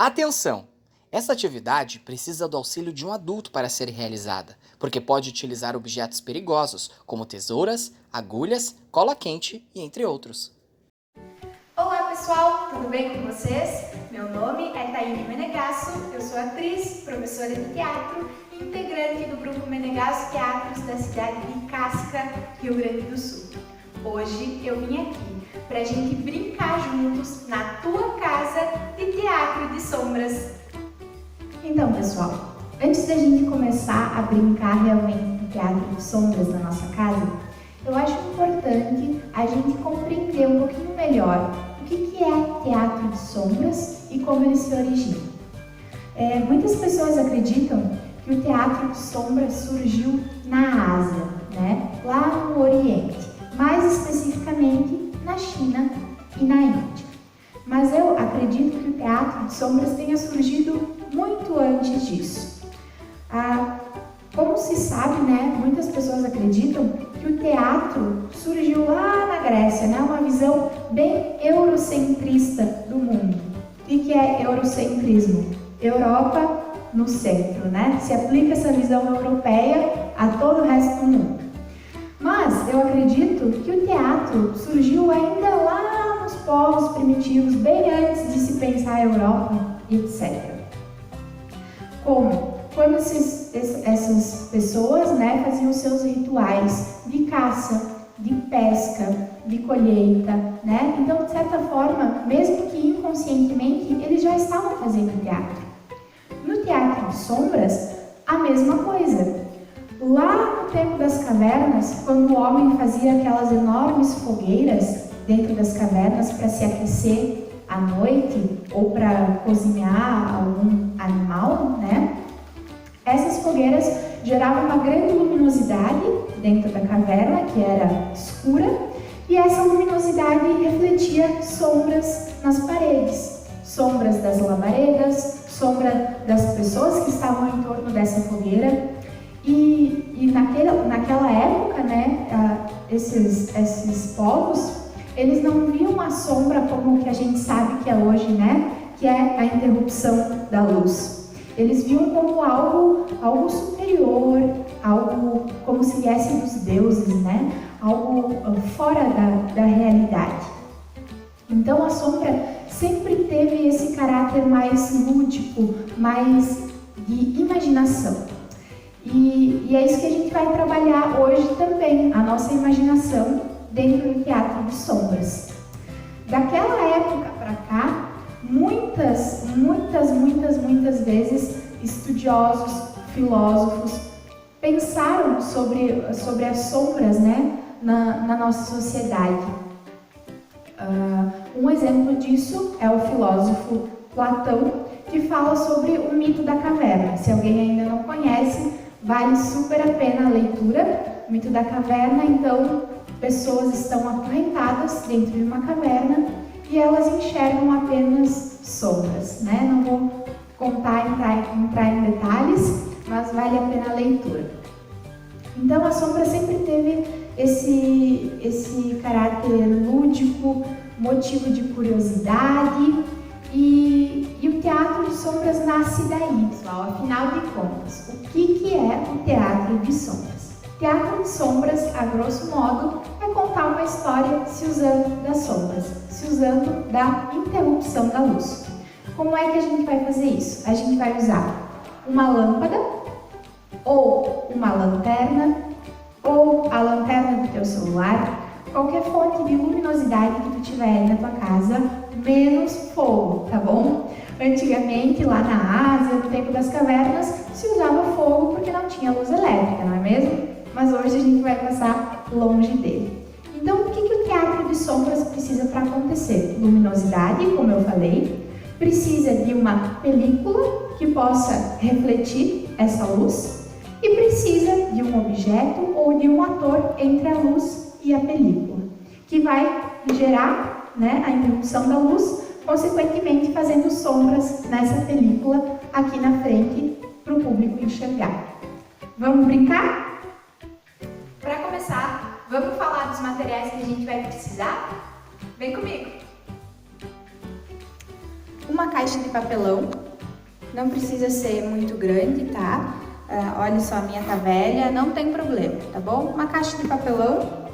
Atenção! Essa atividade precisa do auxílio de um adulto para ser realizada, porque pode utilizar objetos perigosos, como tesouras, agulhas, cola quente e entre outros. Olá pessoal, tudo bem com vocês? Meu nome é Taine Menegasso, eu sou atriz, professora de teatro e integrante do grupo Menegasso Teatros da cidade de Casca, Rio Grande do Sul. Hoje eu vim aqui para a gente brincar juntos na tua casa de teatro de sombras. Então pessoal, antes da gente começar a brincar realmente de teatro de sombras na nossa casa, eu acho importante a gente compreender um pouquinho melhor o que é teatro de sombras e como ele se origina. Muitas pessoas acreditam que o teatro de sombras surgiu na Ásia, lá no Oriente, mais especificamente na China e na Índia. Mas eu acredito que o teatro de sombras tenha surgido muito antes disso. Como se sabe, muitas pessoas acreditam que o teatro surgiu lá na Grécia, uma visão bem eurocentrista do mundo. O que é eurocentrismo? Europa no centro, Se aplica essa visão europeia a todo o resto do mundo. Mas eu acredito que o teatro surgiu ainda lá nos povos primitivos, bem antes de se pensar a Europa e etc. Como? Quando essas pessoas faziam seus rituais de caça, de pesca, de colheita, Então, de certa forma, mesmo que inconscientemente, eles já estavam fazendo teatro. No teatro de sombras, a mesma coisa. Lá no tempo das cavernas, quando o homem fazia aquelas enormes fogueiras dentro das cavernas para se aquecer à noite ou para cozinhar algum animal, essas fogueiras geravam uma grande luminosidade dentro da caverna, que era escura, e essa luminosidade refletia sombras nas paredes, sombras das labaredas, sombra das pessoas que estavam em torno dessa fogueira. E naquela época, esses povos, eles não viam a sombra como o que a gente sabe que é hoje, que é a interrupção da luz. Eles viam como algo superior, algo como se viesse dos deuses, algo fora da realidade. Então a sombra sempre teve esse caráter mais lúdico, mais de imaginação. E é isso que a gente vai trabalhar hoje também, a nossa imaginação dentro do teatro de sombras. Daquela época para cá, muitas vezes estudiosos, filósofos pensaram sobre as sombras, na nossa sociedade. Um exemplo disso é o filósofo Platão, que fala sobre o mito da caverna. Se alguém ainda não conhece, vale super a pena a leitura. O mito da caverna, então, pessoas estão acorrentadas dentro de uma caverna e elas enxergam apenas sombras, Não vou entrar em detalhes, mas vale a pena a leitura. Então a sombra sempre teve esse caráter lúdico, motivo de curiosidade, e o teatro de sombras nasce daí, pessoal. Afinal de contas, o que é o teatro de sombras? Teatro de sombras, a grosso modo, é contar uma história se usando das sombras, se usando da interrupção da luz. Como é que a gente vai fazer isso? A gente vai usar uma lâmpada, ou uma lanterna, ou a lanterna do teu celular, qualquer fonte de luminosidade que tu tiver aí na tua casa, menos fogo, tá bom? Antigamente, lá na Ásia, no tempo das cavernas, se usava fogo porque não tinha luz elétrica, não é mesmo? Mas hoje a gente vai passar longe dele. Então, o que o teatro de sombras precisa para acontecer? Luminosidade, como eu falei, precisa de uma película que possa refletir essa luz e precisa de um objeto ou de um ator entre a luz e a película, que vai gerar a interrupção da luz, consequentemente fazendo sombras nessa película aqui na frente para o público enxergar. Vamos brincar? Para começar, vamos falar dos materiais que a gente vai precisar? Vem comigo! Uma caixa de papelão, não precisa ser muito grande, tá? Olha só, a minha tá velha, não tem problema, tá bom? Uma caixa de papelão,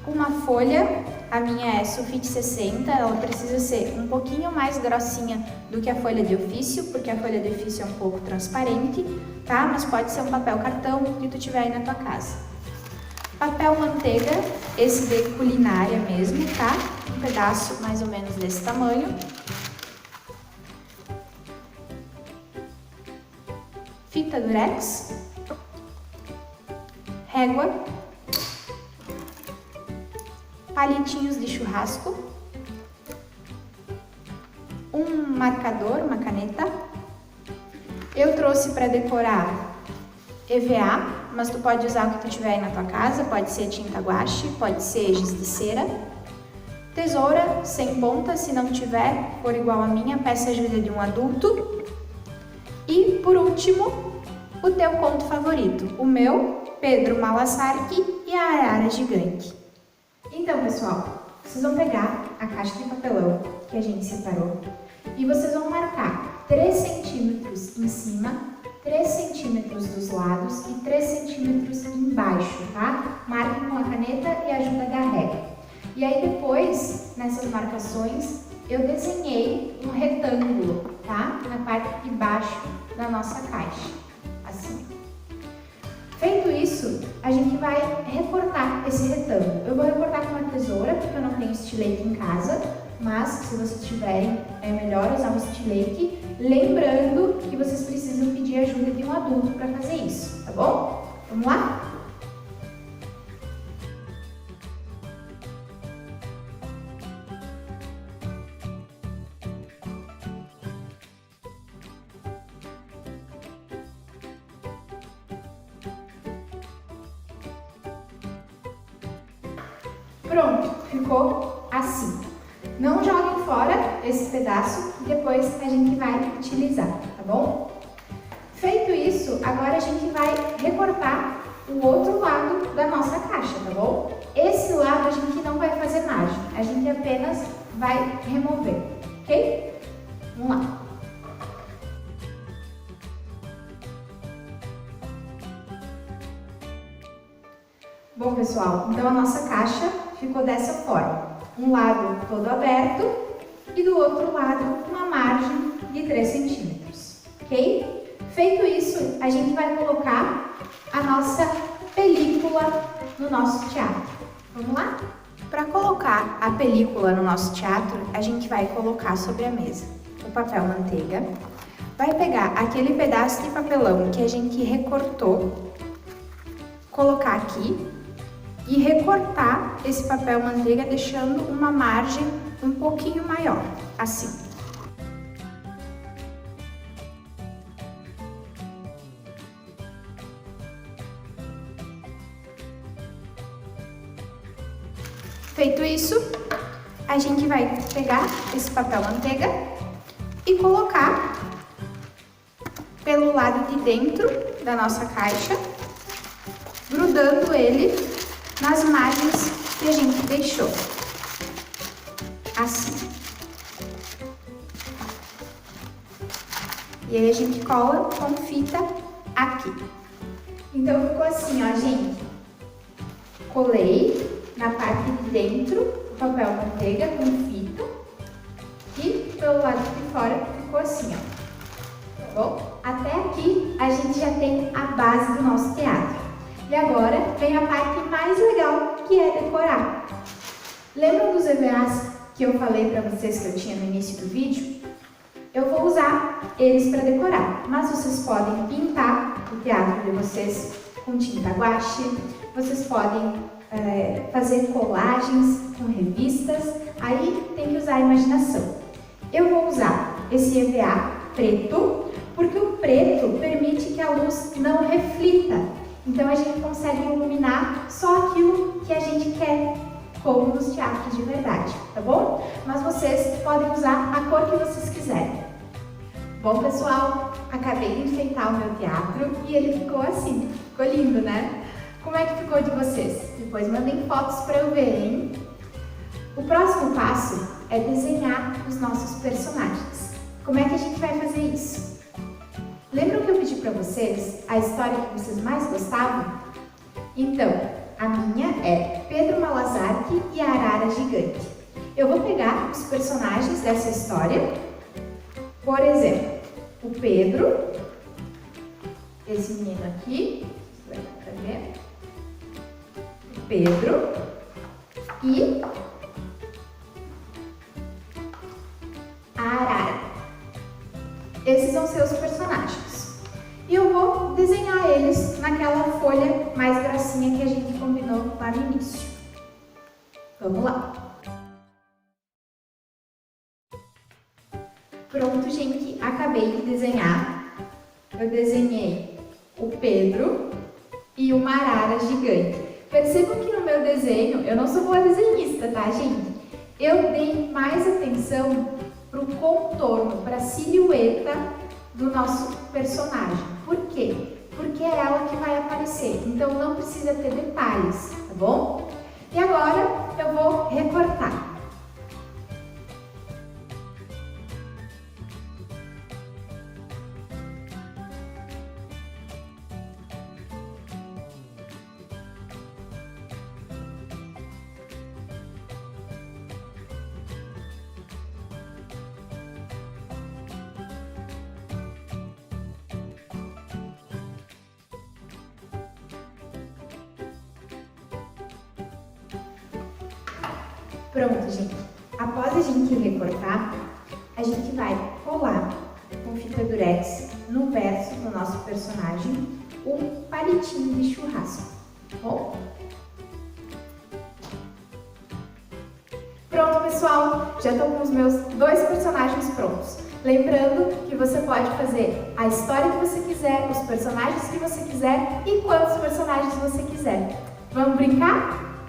uma folha, a minha é sulfite 60, ela precisa ser um pouquinho mais grossinha do que a folha de ofício, porque a folha de ofício é um pouco transparente, tá? Mas pode ser um papel cartão que tu tiver aí na tua casa. Papel manteiga, esse de culinária mesmo, tá? Um pedaço mais ou menos desse tamanho. Fita durex, régua, palitinhos de churrasco, um marcador, uma caneta. Eu trouxe para decorar EVA, mas tu pode usar o que tu tiver aí na tua casa, pode ser tinta guache, pode ser giz de cera. Tesoura sem ponta, se não tiver, for igual a minha, peça ajuda de um adulto. E, por último, o teu conto favorito, o meu, Pedro Malassarchi e a Arara Gigante. Então, pessoal, vocês vão pegar a caixa de papelão que a gente separou e vocês vão marcar 3 centímetros em cima, 3 centímetros dos lados e 3 centímetros embaixo, tá? Marquem com a caneta e a ajuda da régua. E aí depois, nessas marcações, eu desenhei um retângulo, tá? Na parte de baixo da nossa caixa, assim. Feito isso, a gente vai recortar esse retângulo. Eu vou recortar com uma tesoura, porque eu não tenho estilete em casa, mas se vocês tiverem, é melhor usar um estilete, lembrando que vocês precisam pedir ajuda de um adulto para fazer isso, tá bom? Vamos lá? Pronto, ficou assim. Não joguem fora esse pedaço, depois a gente vai utilizar, tá bom? Feito isso, agora a gente vai recortar o outro lado da nossa caixa, tá bom? Esse lado a gente não vai fazer margem, a gente apenas vai remover, ok? Vamos lá. Bom, pessoal, então a nossa caixa ficou dessa forma. Um lado todo aberto e do outro lado uma margem de 3 centímetros, ok? Feito isso, a gente vai colocar a nossa película no nosso teatro. Vamos lá? Para colocar a película no nosso teatro, a gente vai colocar sobre a mesa o papel manteiga, vai pegar aquele pedaço de papelão que a gente recortou, colocar aqui, e recortar esse papel manteiga deixando uma margem um pouquinho maior, assim. Feito isso, a gente vai pegar esse papel manteiga e colocar pelo lado de dentro da nossa caixa, grudando ele nas margens que a gente deixou, assim. E aí a gente cola com fita aqui. Então ficou assim, ó, gente. Colei na parte de dentro o papel manteiga com fita e pelo lado de fora ficou assim, ó. Tá bom? Até aqui a gente já tem a base do nosso teatro. E agora vem a parte mais legal, que é decorar. Lembram dos EVAs que eu falei para vocês que eu tinha no início do vídeo? Eu vou usar eles para decorar, mas vocês podem pintar o teatro de vocês com tinta guache, vocês podem fazer colagens com revistas, aí tem que usar a imaginação. Eu vou usar esse EVA preto, porque o preto permite que a luz não reflita. Então a gente consegue iluminar só aquilo que a gente quer, como nos teatros de verdade, tá bom? Mas vocês podem usar a cor que vocês quiserem. Bom, pessoal, acabei de enfeitar o meu teatro e ele ficou assim. Ficou lindo, né? Como é que ficou de vocês? Depois mandem fotos para eu ver, hein? O próximo passo passo é desenhar os nossos personagens. Como é que a gente vai fazer isso? Lembram que eu pedi para vocês a história que vocês mais gostavam? Então, a minha é Pedro Malazarte e a Arara Gigante. Eu vou pegar os personagens dessa história. Por exemplo, o Pedro, esse menino aqui, vai dar para ver, o Pedro e a Arara. Esses são seus personagens. E eu vou desenhar eles naquela folha mais grossinha que a gente combinou lá no início. Vamos lá. Pronto, gente, acabei de desenhar. Eu desenhei o Pedro e uma arara gigante. Percebam que no meu desenho, eu não sou boa desenhista, tá, gente? Eu dei mais atenção para o contorno, para a silhueta do nosso personagem. Por quê? Porque é ela que vai aparecer, então não precisa ter detalhes, tá bom? E agora eu vou recortar. Pronto, gente. Após a gente recortar, a gente vai colar com fita durex no verso do nosso personagem um palitinho de churrasco, tá bom? Pronto, pessoal! Já estou com os meus 2 personagens prontos. Lembrando que você pode fazer a história que você quiser, os personagens que você quiser e quantos personagens você quiser. Vamos brincar?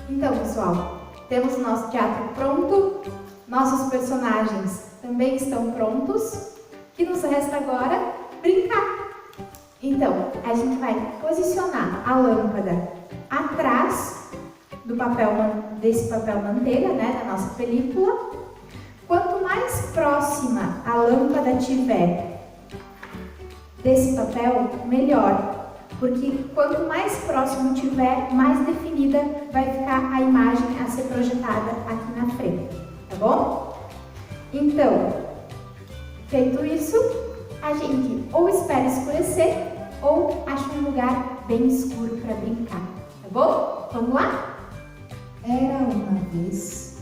Então, pessoal, temos o nosso teatro pronto, nossos personagens também estão prontos. O que nos resta agora? Brincar! Então, a gente vai posicionar a lâmpada atrás do desse papel manteiga, né, da nossa película. Quanto mais próxima a lâmpada tiver desse papel, melhor. Porque quanto mais próximo tiver, mais definida vai ficar a imagem a ser projetada aqui na frente, tá bom? Então, feito isso, a gente ou espera escurecer ou acha um lugar bem escuro para brincar, tá bom? Vamos lá? Era uma vez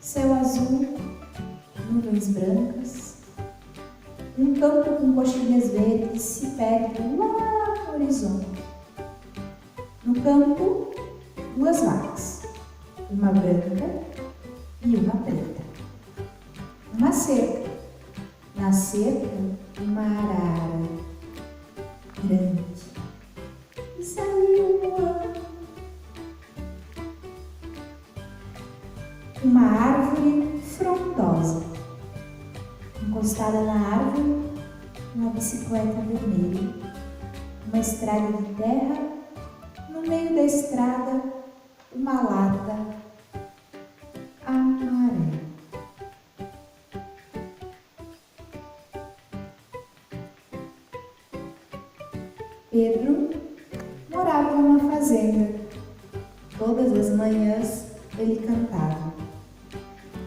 céu azul, nuvens brancas, um campo com coxilhas verdes se perde lá no horizonte. No campo, 2 vacas, uma branca e uma preta. Uma cerca, na cerca, uma arara grande e saiu voando. Uma árvore frondosa. Encostada na árvore, uma bicicleta vermelha. Uma estrada de terra, no meio da estrada, uma lata amarela. Pedro morava numa fazenda. Todas as manhãs ele cantava.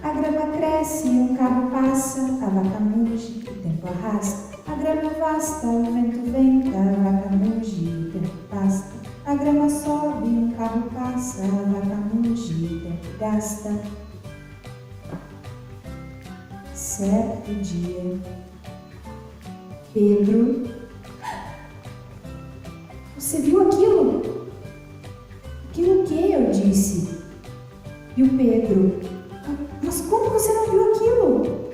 A grama cresce, um carro passa, a vaca muge, o tempo arrasta. A grama vasta, o vento venta, a vaca muge, o tempo passa. A grama sobe, um carro passa, a vaca muge, o tempo gasta. Certo dia, Pedro: "Você viu aquilo?" "Aquilo o quê?" eu disse. E o Pedro: "Mas como você não viu aquilo?"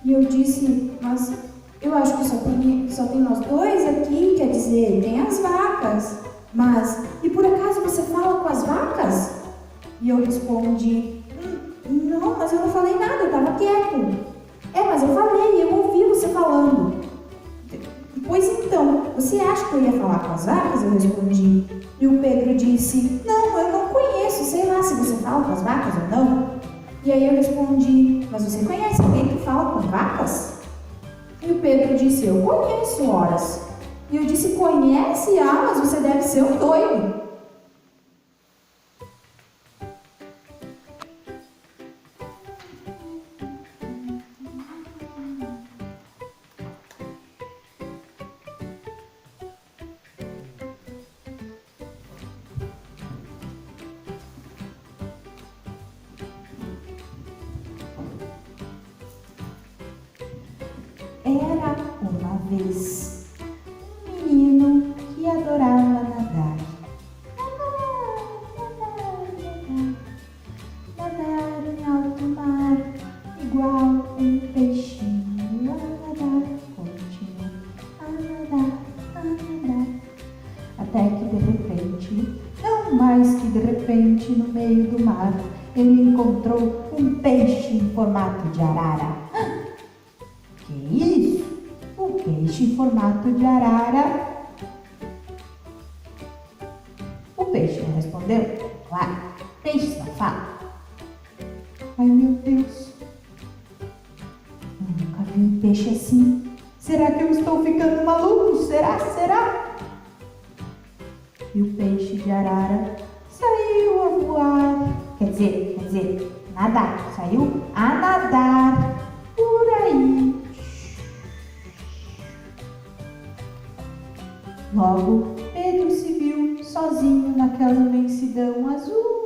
E eu disse: "Mas eu acho que só tem nós 2 aqui, quer dizer, tem as vacas. Mas, e por acaso você fala com as vacas?" E eu respondi: "Não, mas eu não falei nada, eu estava quieto." "É, mas eu falei, eu ouvi você falando." Pois então, você acha que eu ia falar com as vacas? Eu respondi. E o Pedro disse, não, eu não conheço, sei lá se você fala com as vacas ou não. E aí eu respondi, mas você conhece alguém que fala com vacas? E o Pedro disse, eu conheço, horas. E eu disse, conhece? Ah, mas você deve ser um doido. Era uma vez um menino que adorava nadar. Nadar em alto mar, igual um peixinho. A nadar, continua a nadar. Até que de repente, não mais que de repente, no meio do mar, ele encontrou um peixe em formato de arara. Que isso? Um peixe em formato de arara. O peixe não respondeu. Claro, peixe safado. Ai, meu Deus. Eu nunca vi um peixe assim. Será que eu estou ficando maluco? Será? E o peixe de arara saiu a voar. Quer dizer, nadar. Saiu a nadar por aí. Logo, Pedro se viu sozinho naquela imensidão azul.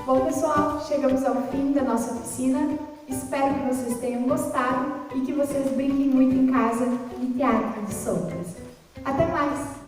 Bom, pessoal, chegamos ao fim da nossa oficina. Espero que vocês tenham gostado e que vocês brinquem muito em casa de teatro de sombras. Até mais!